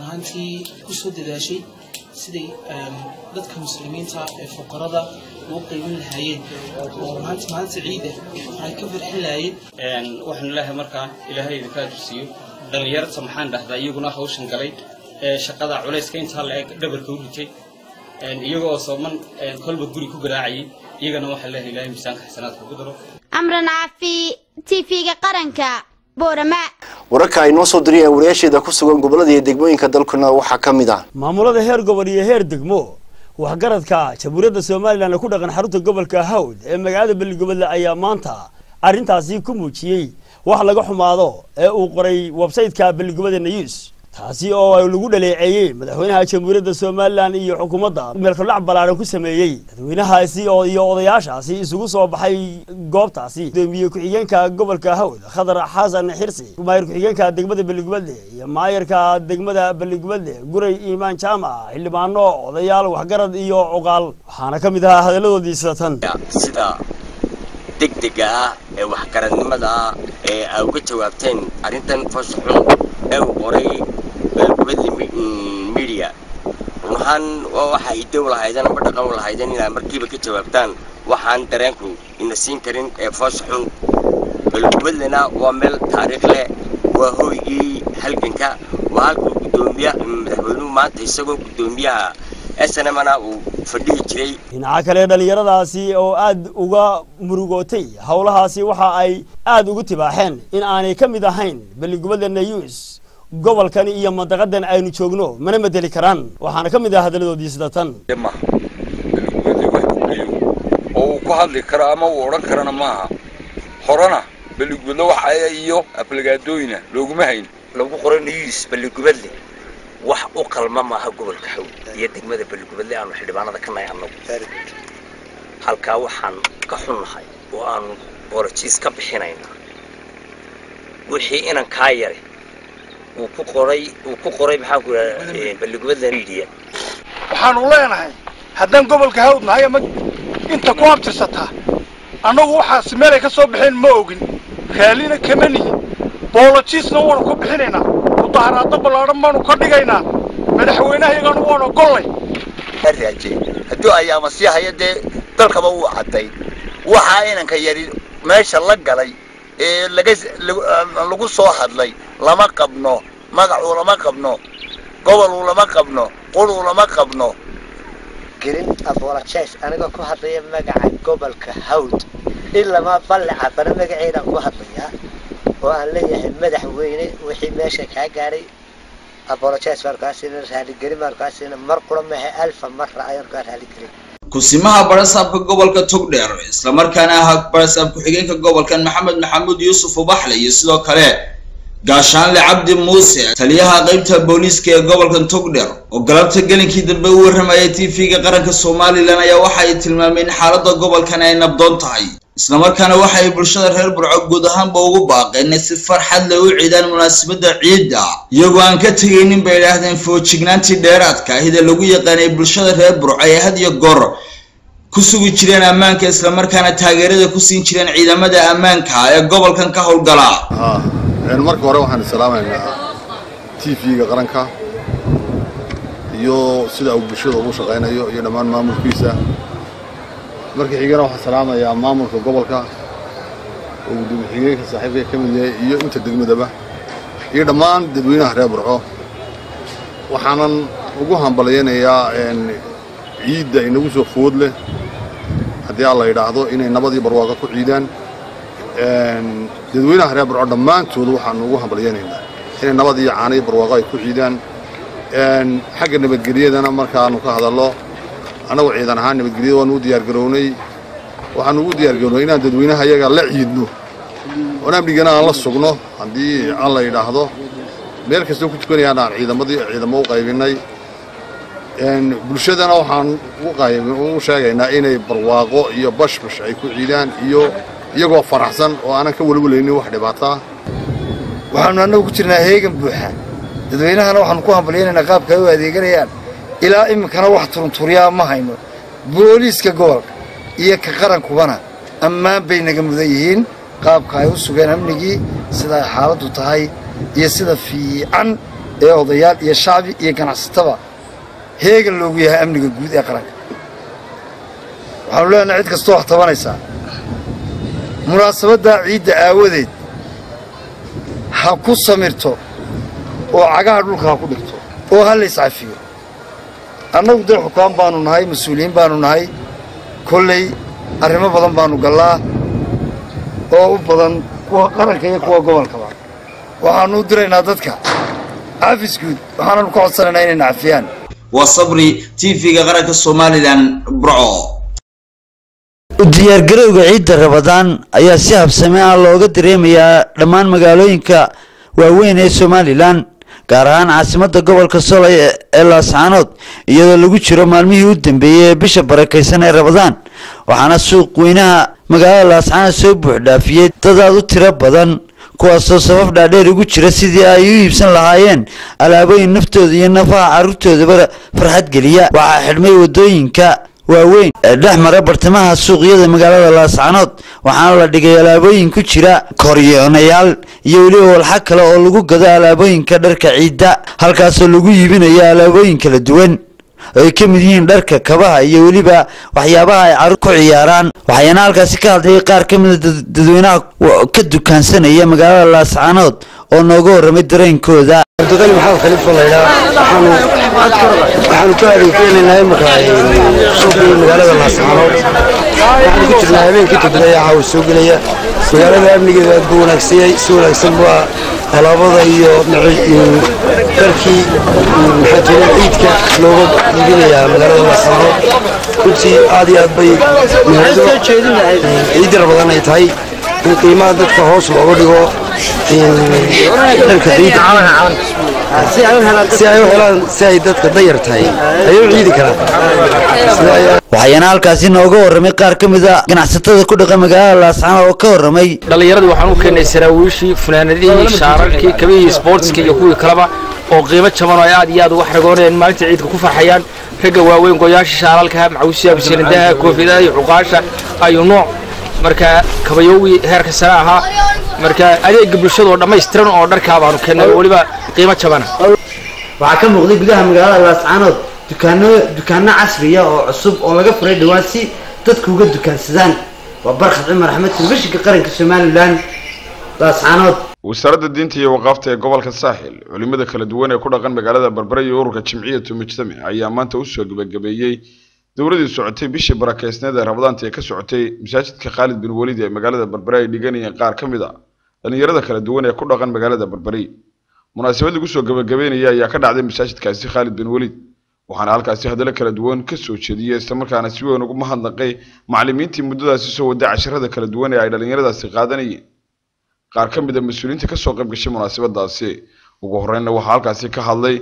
runtii ku soo dadaashay sidii dadka muslimiinta ee fuqarada loo qaybin lahaayeen oo maanta ciida ay ka farxin lahaayeen waxaan ilaahay markaa ilaahay idinka ajirsiyo dhalinyarta maxaan dhahdaa iyaguna hawshan galay shaqada culayska inta la eg dhabarka u ritay iyagoo sooman kolba guri ku garaacay iyagana waxaan ilaahay miisaanka xasanaadka ugu daro amran aafi TV-ga qaranka Boorama wararka ay noo soo diriyeen wariyaasheeda ku sugan gobolada iyo degmooyinka dalkuna waxa ka mid ah maamulada heer gobol iyo heer degmo waxgaradka Jamhuuriyadda Soomaaliland ku dhaqan xarunta gobolka Hawd ee magaalada Beligobole ayaa maanta arintaasi ku muujiyay wax laga xumaado ee uu qoray website-ka Beligobole News taasi oo ay lagu dhaleeceeyay madaxweynaha Jamhuuriyadda Soomaaliland iyo xukuumadda meelkalac balaaran ku sameeyay madaxweynahaasi oo iyo odayaashaasi isugu soo baxay goobtaasi gudoomiye ku-xigeenka gobolka Hawd Khadar Xasan Xirsi maayir ku-xigeenka degmada Beligobole iyo maayirka degmada Beligobole Guray Iimaan Jaamac xildhibaano odayaal waxgarad iyo oqaal waxaana kamid ah hadaladoodii sida degdega ee waxgaradnimada ee ay uga jawaabteen arintan fasaxun ee uu qoray Beligobole media waxaan waxa ay dawlahaydaan ama dhaqan lahaydaan inay markiiba ka jawaabtaan waxaan dareenku in siin karin ee fasaxun Beligobole waa meel taariikh leh waa hooygii halganka waa halkuu gudoomiyaha madaxweynuhu maanta isagoo gudoomiyaha SNMana uu fadhiyi jiray dhinaca kale dhalinyaradaasi oo aad uga murugootay hawlahaasi waxa ay aad ugu tibaaxeen in aanay ka mid ahayn Beligobole News gobolkan iyo mandaqadan aynu joogno mana madeli karaan waxaana ka mid ah hadaladoodii sida tan oo ku hadli kara ama uu oran karana maaha horana Beligobole waxa ay iyo aflagaadooyina looguma hayn lagu qoray News Beligobole wax u qalma maaha gobolka Hawd iyo degmada Beligobole aan xildhibaanada ka naayno halka waxaan ka xunnahay oo aan boorjiis ka bixinayna wixii inaan ka yaray uu ku qoray maxaa ku Beligobole media waxaan u leenahay haddaan gobolka Hawd nahay ama inta ku abtirsata anagu waxa meelay ka soo bixin ma ogin kaalina kama nihin boorjiisna waan ku bixinaynaa mudaharaado balaaran baanu ka dhigaynaa madaxweynaha iyagana waan ogolay haraaje haddii ay ama si hay'adda dalkaba uu caday waxa inanka yari meesha la galay ee lagu soo hadlay lama qabno magacu lama qabno gobol lama qabno qol lama qabno gelin abolachees aniga ku hadlaya magaca gobolka Hawd illa ma ballaca bana magaceeda ku hadlaya oo aan leeyahay madaxweyne wixii meesha ka gaaray abolachees warkaasina raali gelin markaasina mar quramaha alfa marra ayaan ka raali gelin kusimaha barasaabka gobolka Togdheer isla markaana ah barasaab ku-xigeenka gobolkan Maxamed Maxamuud Yuusuf Ubaxle iyo sidoo kale gaashaanle Cabdi Muuse taliyaha qaybta booliiska ee gobolkan Togdheer oo galabta gelinkii dambe u warramayay TV-ga qaranka Soomaaliland ayaa waxa ay tilmaameen xaaladda gobolkan ay nabdoon tahay islamarkaana waxay bulshada reer burco guud ahaanba ugu baaqeen si farxad leh u ciidaan munaasabada ciidda iyagoo aan ka tegaynin bay yidhaahdeen foojignaantii dheeraadka ahida lagu yaqaanay bulshada reer burco ee had iyo goor ku sugi jireen ammaanka islamarkaana taageerada ku siin jireen ciidamada ammaanka ee gobolkan ka howlgala marka hore waxaan salaamaynaa TV-ga qaranka iyo sida uu bulshada ugu shaqeynayo iyo dhammaan maamulkiisa markii xigana waxaan salaamayaa maamulka gobolka oo dib-u-xigeenka saaxiibka ka mid yahay iyo inta degmadaba iyo dhammaan dadweynaha reer burco waxaanan ugu hambaleynayaa ciidda inagu soo food leh haddii alla yidhaahdo inay nabadii barwaaqo ku ciidaan dadweynaha reer burco dhammaantood waxaan ugu hambaleynaynaa inay nabad iyo caano iyo barwaaqo ay ku ciidaan xagga nabadgelyadana markaanu ka hadallo annagu ciidan ahaan nabadgelyada waanu u diyaargarownay waxaanu ugu diyaargarownay inaan dadweynaha iyaga la ciidno oon amnigana aan la sugno haddii alla yidhaahdo meel kastoo ku tukanayaan aan ciidamo u qaybinay bulshadana waxaan u sheegaynaa inay barwaaqo iyo bashbash ay ku ciidaan iyo iyagoo faraxsan oo aanan ka walwalaynin wax dhibaataa waxaanu annagu ku jirnaa heegan buuxa dadweynahana waxaanu ku hambalyaynaynaa qaabka ay u adeeganayaan ilaa iminkana wax turunturyaa ma hayno booliiska gobolka iyo ka qarankubana ammaan bay naga mudan yihiin qaabka ay u sugeen amnigii sida ay xaaladdu tahay iyo sida fiican ee odayaal iyo shacbi iyo ganacsataba heegan loogu yahay amniga guud ee qaranka waxaanu leenahay cid kastoo wax tabanaysaa munaasabadda ciidda aawadeed ha ku samirto oo cagaha dhulka ha ku dhigto oo ha la iscafiyo annagu dee xukaan baanu nahay mas-uuliyiin baanu nahay kolley arrimo badan baanu gallaa oo u badan kuwa qaranka iyo kuwa gobolkaba waxaanu u diraynaa dadka cafis guud waxaananu ka codsanaynaa inayna cafiyaan waa sabri TV-ga qaranka Somaliland Burco diyaargarowga ciidda Ramadaan ayaa si habsami ah looga dareemayaa dhammaan magaalooyinka waaweyn ee Somaliland gaar ahaan caasimadda gobolka Sool ee Laascaanood iyadoo lagu jiro maalmihii u dambeeyay bisha barakeysan ee Ramadaan waxaana suuq weynaha magaalada Laascaanood soo buux dhaafiyay dad aad u tiro badan kuwaasoo safaf dhaadheer ugu jira sidii ay u iibsan lahaayeen alaabooyin naftooda iyo nafaha carruurtoodaba farxad geliya waxaa xidhmay wadooyinka waaweyn ee dhex mara bartamaha suuqyada magaalada Laascaanood waxaana la dhigay alaabooyin ku jira koryoonayaal iyo weliba walxa kale oo lagu gado alaabooyinka dharka ciidda halkaasoo lagu iibinayo alaabooyin kala duwan ay ka mid yihiin dharka kabaha iyo weliba waxyaabaha ay carruur ku ciyaaraan waxayna halkaasi ka hadlay qaar ka mid ah dadweynaha ka dukaansanaya magaalada Laascaanood oo nooga warramay dareenkooda abdulqani maxamed khalifa layla waxaanu ka adeeganaynaa markaa suuqii magaalada Laascaanood waxaanu ku jirnaa habeenkii toddobaad waxa uu soo gelaya magaalada amnigeeda aad buu wanaagsanyahay si wanaagsan waa alaabada iyo dharkii maxaa jira ciidka looga iibinayaa magaalada Laascaanood runtii aad iyo aad bay ciidda Ramadaan ay tahay in qiimaha dadka hoos looga dhigo dhanka ciidda si ay u helaan si ay dadka dayar tahay ay u ciidi karaan waxayna halkaasi nooga warramay qaar ka mid ah ganacsatada ku dhaqan magaalada Laascaanood oo ka warramay dhalinyaradu waxaan u keenay saraawiishii funaanadihii shaararkii kabihii sportska iyo kuwii kaleba oo qiimo jaban oo aad iyo aad uga xaragoonayeen maalinta ciidka ku farxayaan ragga waaweyn goyaasha shaaralka macawsiya bishirindaha koofiyadaha iyo xuqaasha ayu nooc marka kabayowi heerka sare ahaa marka adeega bulshada oo dhammaystiran oo dharka baanu keenay waliba qiimo jaban waxaa ka muuqday gudaha magaalada Laascaanood dukaano casri ah oo cusub oo laga furay dhawaan si dadku uga dukaansadaan waa Barkad Cumar Axmed telefishinka qaranka Somaliland Laascaanood wasaaradda diinta iyo waqaafta ee gobolka Saaxil culimada kala duwan ee ku dhaqan magaalada Berbera iyo ururka Jimciyadu Mujtami ayaa maanta u soo gabagabeeyay dowladii socotay bishii barakeysneed ee Ramadaanta ee ka socotay masaajidka Khalid bin Walid ee magaalada Berbera ay dhiganayeen qaar ka mid ah dhalinyarada kala duwan ee ku dhaqan magaalada Berbera munaasabad lagu soo gabagabeynaya ayaa ka dhacday masaajidkaasi Khalid bin Walid waxaana halkaasi hadallo kala duwan ka soo jeediyay isla markaana si weyn ugu mahadnaqay macallimiintii muddadaasi soo waday casharada kala duwan ee ay dhalinyaradaasi qaadanayeen qaar ka mid ah mas'uuliyiinta ka soo qayb gashay munaasabadaasi ugu horreynna waxaa halkaasi ka hadlay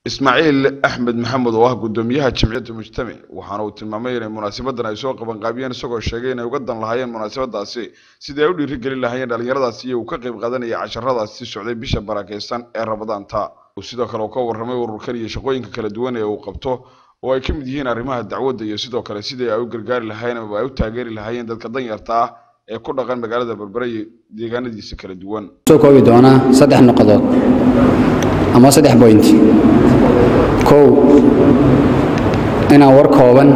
ismaaciil axmed maxamed oo ah gudoomiyaha jamciyadda mujtamac waxaana uu tilmaamay in munaasabaddan ay soo qaban qaabiyeen isagoo sheegay in ay uga dan lahaayeen munaasabadaasi sidii ay u dhiirigelin lahaayeen dhalinyaradaasi iyo uu ka qayb qaadanaya casharadaasi socday bisha barakeysan ee Ramadaanta sidoo kale uu ka warramay ururkan iyo shaqooyinka kala duwan ee uu qabto oo ay ka mid yihiin arrimaha dacwadda iyo sidoo kale sidii ay u gargaari lahaayeen ama ay u taageeri lahaayeen dadka danyarta ah ee ku dhaqan magaalada Berbera iyo deegaanadiisa kala duwan soo koobi doona 3 noqodood ama 3 point kow inaan war kooban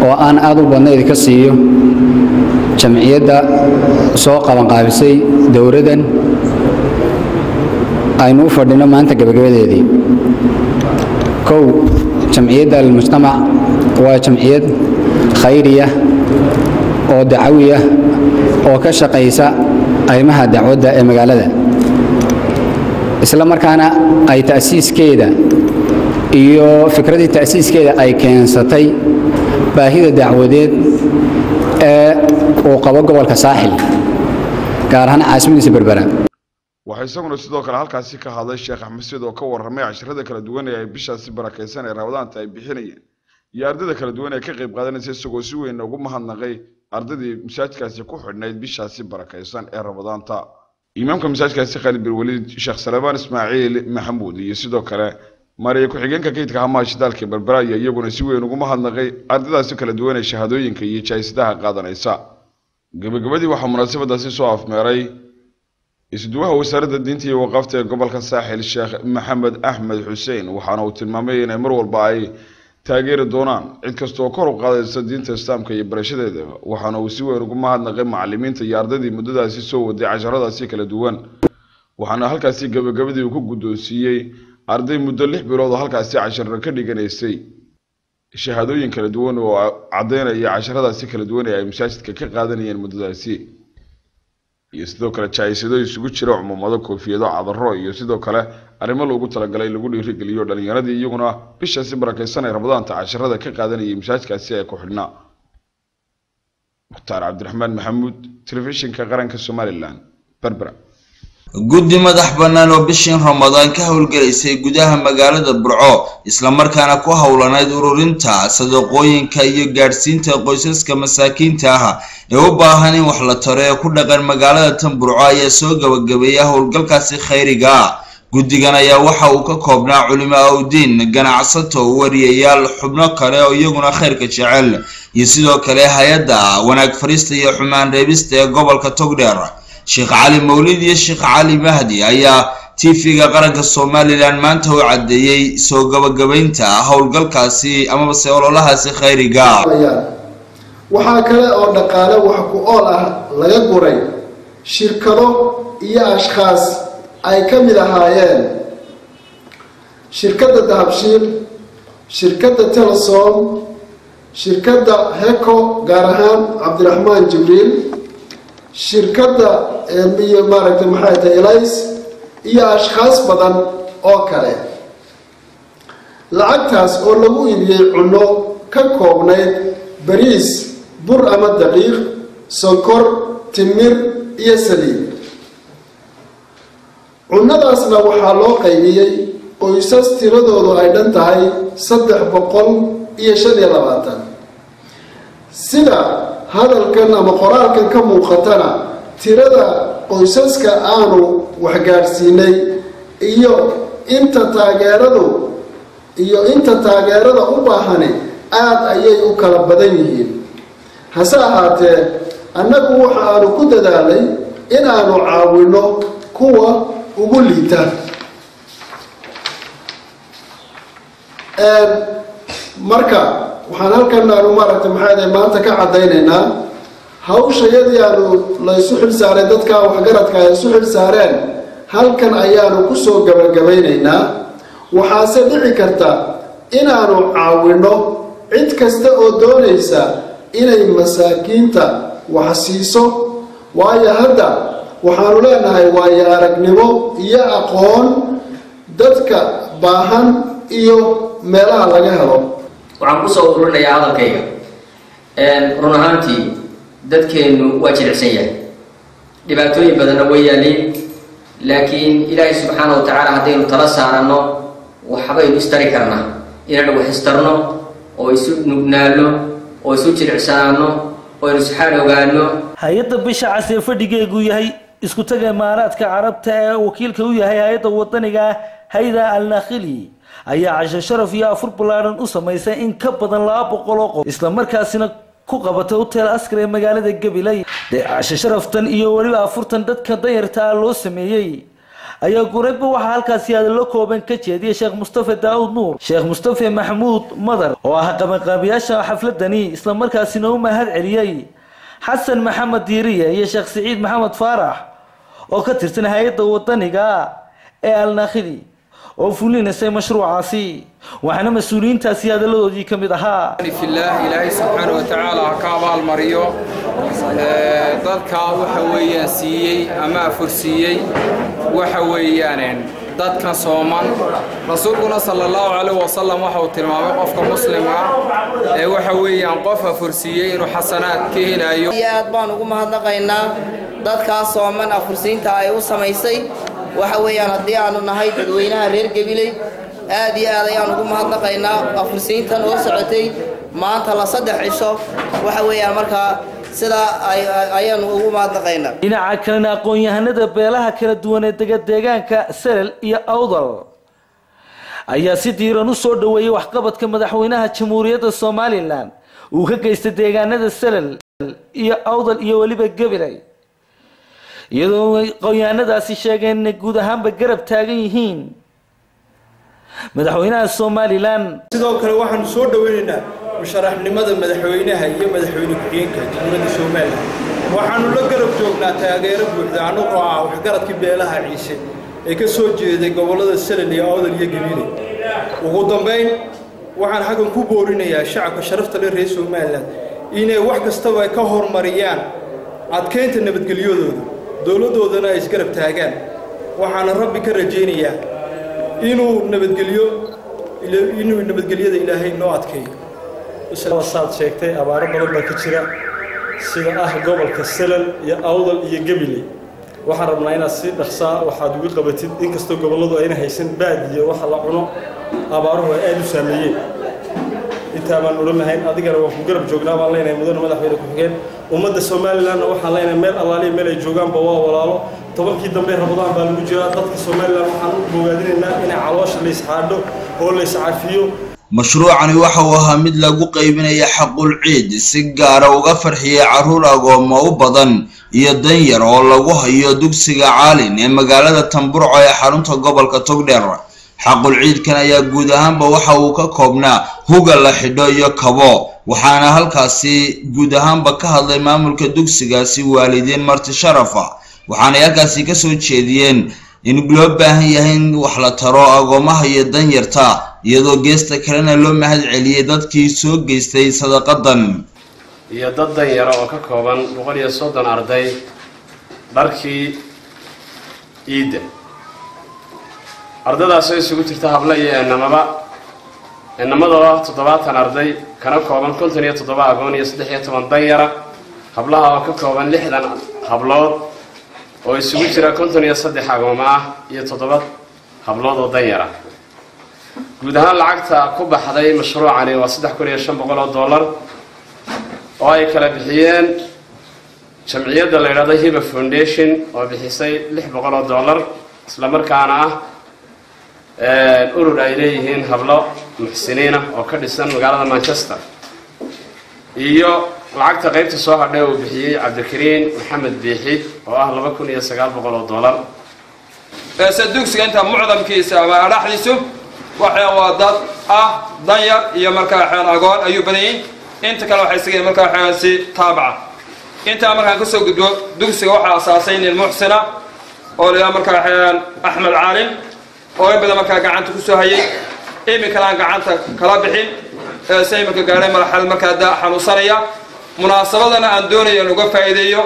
oo aan aad u badnayd ka siiyo jamciyadda soo qaban qaabisay dowladan aynu fadhino maanta gabagabadeedii kow jamciyadda al-mujtamac waa jamciyad khayriya oo dacwiya oo ka shaqeysa arrimaha dacwadda ee magaalada isla markaana ay taasiiskeeda iyo fikradii taasiiskeeda ay keensatay baahida dacwadeed ee uu qabo gobolka saaxil gaar ahaan caasimadiisa Berbera waxay isaguna sidoo kale halkaasi ka hadlay Sheekh Axmed Said oo ka warramay casharada kala duwan ee ay bishaasi barakeysan ee Ramadaanta ay bixinayeen iyo ardayda kala duwan ee ka qayb qaadanaysa isagoo si weyn ugu mahadnaqay ardaydii masaajidkaasi ku xidhnayd bishaasi barakeysan ee Ramadaanta imaamka masaajidkaasi Khalid bin Walid Sheekh Salmaan Ismaaciil Maxamuud iyo sidoo kale Mariya ku xigeenka kaydka Hamash dalka Berbera iyo iyaguna si weyn ugu mahadnaqay ardaydaasi kala duwan ee shahaadooyinka iyo jaayisadaha qaadanaysa gabagabadii waxa munaasabadaasi soo afmeeray isduwaha wasaaradda diinta iyo waqafta ee gobolka Saaxil Sheekh Maxamed Axmed Xuseen waxaana uu tilmaamay in mar walba ay taageeri doonaan cid kasta oo kor u qaadaysa diinta islaamka iyo barashadeeda waxaana uu si weyn ugu mahadnaqay macallimiinta iyo ardaydii muddadaasi soo waday casharadaasi kala duwan waxaana halkaasi gabagabadii uu ku guddoonsiiyey arday muddo 6 bilood oo halkaasi cashar ka dhiganaysay shahaadooyin kala duwan oo cadeynaya casharadaasi kala duwan ee ay masaajidka ka qaadanayeen muddadaasi iyo sidoo kale jaayisado isugu jira cumuumada koofiyado cadaro iyo sidoo kale arrimo loogu talagalay lagu dhiirigeliyo dhalinyaradii iyaguna bishaasi barakeysan ee Ramadaanta casharada ka qaadanayay masaajidkaasi ay ku xidhnaa Muxtaar Cabdiraxmaan Maxamuud telefishinka qaranka Somaliland Berbera guddi madax bannaan oo bishan Ramadaan ka howlgalaysay gudaha magaalada Burco isla markaana ku howlanayd ururinta sadaqooyinka iyo gaarsiinta qoysaska masaakiinta ah ee u baahan in wax la taro ee ku dhaqan magaalada tan Burco ayaa soo gabagabeeyay howlgalkaasi khayriga guddigan ayaa waxa uu ka koobnaa culimo awdiin ganacsato wariyayaal xubno kale oo iyaguna khayrka jecel iyo sidoo kale hay'adda wanaag farista iyo xumaan reebista ee gobolka Togdheer Sheekh Ali Mawlid iyo Sheekh Ali Mahdi ayaa TV-ga qaranka Somaliland maanta u cadeeyay soo gabagabeynta howlgalkaasi ama ololahaasi khayriga waxa kale oo dhaqaale wax ku ool ah laga guray shirkado iyo ashxaas ay ka mid ahaayeen shirkadda Dahabshiil shirkadda Telesom shirkadda Heko gaar ahaan Cabdiraxmaan Jibriil shirkadda iyo maaragtay maxay tahay Elias iyo ashxaas badan oo kale lacagtaas oo lagu iibiyay cunno ka koobnayd bariis bur ama daqiiq sonkor timir iyo saliid cunnadaasna waxaa loo qaybiyey qoysas tiradoodu ay dhan tahay 325 sida hadalkan ama qoraalkan ka muuqatana tirada qoysaska aanu wax gaarsiinay iyo inta taageerada u baahan aad ayay u kala badan yihiin hase ahaatee annagu waxa aanu ku dadaalay in aanu caawino kuwa ugu liita marka waxaan halkan aanu maaragtay maxay maanta ka cadaynaynaa hawshayadii aanu la isu xil saaray dadka waxgaradka ay isu xil saareen halkan ayaanu ku soo gabagabeynaynaa waxaase dhici karta inaanu caawino cid kasta oo doonaysa inay masaakiinta wax siiso waayo hadda waxaanu leenahay waayo aragnimo iyo aqoon dadka baahan iyo meelaha laga helo waxaan ku soo ururinayaa hadalkayga run ahaantii dadkeenu waa jilicsan yahay dhibaatooyin badanna way yaaleen laakiin ilaahay subxaanahu wa tacaala haddaynu tala saaranno waxbaynu istari karnaa inaynu wax istarno oo isu nugnaano oo isu jilicsanaano oo aynu isxaan ogaano. hay-adda bisha cas ee fadhigeegu yahay isku taga imaaraadka carabta ee wakiilka u yahay hay-adda wadaniga hayda al-nakhili ayaa casho sharaf iyo afur ballaaran u samaysay in ka badan 200 oo qof isla markaasina ku qabatay hotel askar ee magaalada Gabiley. casho sharaftan iyo waliba afurtan dadka danyarta loo sameeyay ayaa gureedba waxa halkaasi aad la kooban ka jeediyay Sheekh Mustafa Daawud Nuur, Sheekh Mustafa Maxamuud Madar oo ah qabanqaabiyaasha xafladani isla markaasina u mahad celiyay Xasan Maxamed Diiriye iyo Sheekh Saciid Maxamed Faarax oo ka tirsan hay'adda wadaniga ee al-Nakhili oo fulinaysa mashruucaasi waxaana mas'uuliyiintaasi hadaladoodii ka mid ahaa ilaahay subxaanahu wa ta'aala ka abaal mariyo dadka waxa weeyaan siiyay ama fursiiyay waxa weeyaan dadka sooman rasuulkuna sallallahu alayhi wa sallam waxa uu tilmaamay qofka muslimka ee waxa weeyaan qof fursiiyay inuu xasanaad ka helayo. aad baan ugu mahadnaqaynaa dadka sooman afursiinta ay u samaysay waxa weeyaan haddii aanu nahay dadweynaha reer Gabiley aad iyo aad ayaan ugu mahadnaqaynaa afursiintan oo socotay maanta la 3 cisho waxa weeyaan markaa sida ayaan ugu mahadnaqaynaa. dhinaca kalena aqoon-yahanada beelaha kala duwan ee deegaanka Salal iyo Awdal ayaa si diiran u soo dhaweeyay waxqabadka madaxweynaha Jamhuuriyadda Soomaaliland uu ka geystay deegaanada Salal iyo Awdal iyo waliba Gabiley, iyadoo aqoon-yahanadaasi sheegeen in guud ahaanba garab taagan yihiin madaxweynaha Soomaaliland. sidoo kale waxaan soo dhaweynaynaa musharaxnimada madaxweynaha iyo madaxweyne ku-xigeenka Jamhuuriyadda Soomaaliland. waxaanu la garab joognaa taageero buuxda anagoo ah waxgaradkii beelaha Ciise ee ka soo jeeday gobolada Salal iyo Awdal iyo Gabiley. ugu dambeyn waxaan xagan ku boorinayaa shacabka sharafta leh reer Soomaaliland inay wax kastaba ka hormariyaan adkeynta nabadgelyadooda, dowladoodana ay isgarab taagaan. waxaan rabbi ka rajeynayaa inuu nabadgelyada Ilaahay noo adkeeyo. saad sheegtay abaaro badan baa ka jira sida ah gobolka Salal iyo Awdal iyo Gabiley. waxaan rabnaa inaad si dhaqso ah waxaad uga qabatid inkastoo goboladu ayna haysan baadiyo wax la cuno abaaruhu ay aad u saameeyeen. inta baan ulanahay adigana waan ku garab joognaa baan leenahay mudane madaxweyne ku-xigeen. ummadda Soomaaliland waxaan leenahay meel allaali meel ay joogaanba waa walaalo. tobankii dambe Ramadaan baa lagu jiraa dadka Soomaaliland waxaan u bogaadinaynaa inay caloosha la isxaadho oo la iscaafiyo. mashruucani waxa uu ahaa mid lagu qaybinayo xaqul ciid si gaar ah uga farxiyay caruur agooma u badan iyo danyar oo lagu hayo dugsiga Caalin ee magaalada Tamburco ee xarunta gobolka Togdheer. xaqul ciidkan ayaa guud ahaanba waxa uu ka koobnaa huga la xidho iyo kabo, waxaana halkaasi guud ahaanba ka hadlay maamulka dugsigaasi waalidiin marti sharafa, waxaana halkaasi ka soo jeediyeen in loo baahan yahay in wax la taro agoomaha iyo danyarta, iyadoo geesta kalena loo mahad celiyay dadkii soo geystay sadaqadan. iyo dad danyar oo ka kooban 130 arday dharkii ciidda. ardaydaas oo isugu jirta habla iyo inamada 70 arday kana kooban 57 agoon iyo 13 danyara, hablaha oo ka kooban 60 hablood oo isugu jira 53 agooma ah iyo 7 hablood oo danyara. guud ahaan lacagta ku baxday mashruucani waa $3,500 oo ay kala bixiyeen jamciyadda la yiraahdo Hiba Foundation oo bixisay $600 isla markaana ah urur ay leeyihiin hablo muxsiniina oo ka dhisan magaalada Manchester, iyo lacagta qaybta soo hadhay oo bixiyay Cabdikariin Maxamed Biixi oo ah $2,900. dugsiga inta mucdamkiisa ama araxdiisu waxa waa dad danyar iyo markaa xeel agoon ayuu badayeen. inta kale waxay isageen markaa xeel si taabaca. inta markaan ka soo gudbo dugsiga waxa asaasay nin muxsina oo la markaa xeel Axmed Caalin oo inta markaa gacanta ku soo hayay imikana gacanta kala bixin say markaa gaaray marxalad markaa daa xanuunsanaya. munaasabadana aan doonayo uga faa'iideeyo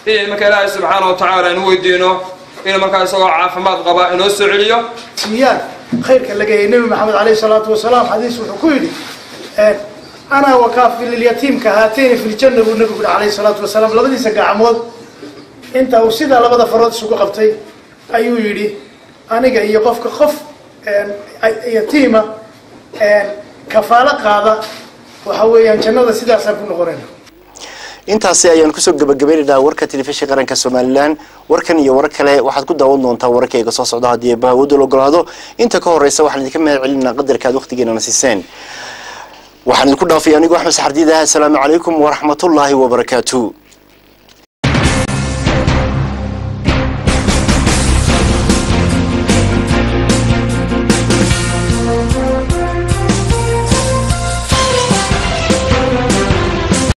in markaa Ilaahay subxaanahu wa ta'aala inuu weydiino in markaa isagoo caafimaad qaba inoo soo celiyo. خيرك اللي النبي محمد عليه الصلاة والسلام حديث وحكيلي أنا وكافل اليتيم كهاتين في الجنة والنبي عليه الصلاة والسلام لبدي سجع عمود أنت وسيدة لبدا فرد سوق قبتي أيو يدي أنا جاي يقف كخف iyo tiima kafaalo qaada waxa weeyaan jannada sidaasaan ku noqonayna intaasi ayaan kusoo gabagabaynaynaa warka telefishinka qaranka Soomaaliland warkan iyo warar kale waxaad ku daawan doontaa wararkayga soo socda hadii baawada loo ogolaado inta ka horeysa waxaan idinka mahad celinaa qadarkaad waqtigeena nasiiseen waxaan idinku dhaafay anigu Axmed Saxardiid assalaamu calaykum wa rahmatullaahi wa barakaatuh